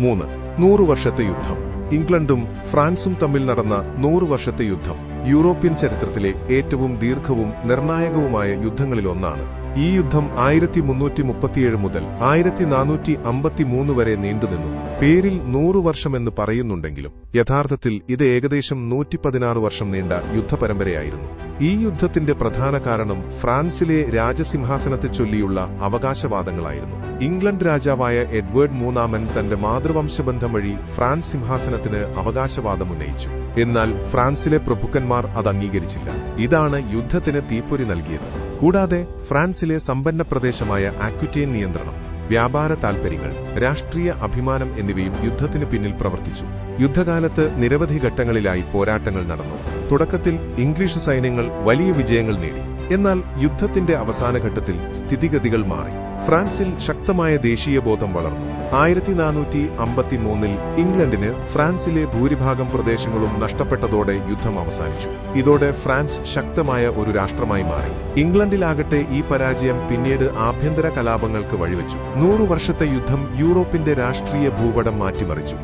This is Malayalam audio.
3. 100 വർഷത്തെ യുദ്ധം. ഇംഗ്ലണ്ടും ഫ്രാൻസും തമ്മിൽ നടന്ന 100 വർഷത്തെ യുദ്ധം യൂറോപ്യൻ ചരിത്രത്തിലെ ഏറ്റവും ദീർഘവും നിർണായകവുമായ യുദ്ധങ്ങളിലൊന്നാണ്. ഈ യുദ്ധം 1337 മുതൽ 1453 വരെ നീണ്ടുനിന്നു. പേരിൽ 100 വർഷമെന്ന് പറയുന്നുണ്ടെങ്കിലും യഥാർത്ഥത്തിൽ ഇത് ഏകദേശം 116 വർഷം നീണ്ട യുദ്ധപരമ്പരയായിരുന്നു. ഈ യുദ്ധത്തിന്റെ പ്രധാന കാരണം ഫ്രാൻസിലെ രാജസിംഹാസനത്തെ ചൊല്ലിയുള്ള അവകാശവാദങ്ങളായിരുന്നു. ഇംഗ്ലണ്ട് രാജാവായ എഡ്വേർഡ് മൂന്നാമൻ തന്റെ മാതൃവംശബന്ധം വഴി ഫ്രാൻസ് സിംഹാസനത്തിന് അവകാശവാദമുന്നയിച്ചു. എന്നാൽ ഫ്രാൻസിലെ പ്രഭുക്കന്മാർ അത് അംഗീകരിച്ചില്ല. ഇതാണ് യുദ്ധത്തിന് തീപ്പൊരി നൽകിയത്. കൂടാതെ ഫ്രാൻസിലെ സമ്പന്ന പ്രദേശമായ ആക്വിറ്റൈൻ നിയന്ത്രണം, വ്യാപാര താൽപര്യങ്ങൾ, രാഷ്ട്രീയ അഭിമാനം എന്നിവയും യുദ്ധത്തിന് പിന്നിൽ പ്രവർത്തിച്ചു. യുദ്ധകാലത്ത് നിരവധി ഘട്ടങ്ങളിലായി പോരാട്ടങ്ങൾ നടന്നു. തുടക്കത്തിൽ ഇംഗ്ലീഷ് സൈന്യങ്ങൾ വലിയ വിജയങ്ങൾ നേടി. എന്നാൽ യുദ്ധത്തിന്റെ അവസാന ഘട്ടത്തിൽ സ്ഥിതിഗതികൾ മാറി. ഫ്രാൻസിൽ ശക്തമായ ദേശീയബോധം വളർന്നു. 1453 ഇംഗ്ലണ്ടിന് ഫ്രാൻസിലെ ഭൂരിഭാഗം പ്രദേശങ്ങളും നഷ്ടപ്പെട്ടതോടെ യുദ്ധം അവസാനിച്ചു. ഇതോടെ ഫ്രാൻസ് ശക്തമായ ഒരു രാഷ്ട്രമായി മാറി. ഇംഗ്ലണ്ടിലാകട്ടെ ഈ പരാജയം പിന്നീട് ആഭ്യന്തര കലാപങ്ങൾക്ക് വഴിവെച്ചു. 100 വർഷത്തെ യുദ്ധം യൂറോപ്പിന്റെ രാഷ്ട്രീയ ഭൂപടം മാറ്റിമറിച്ചു.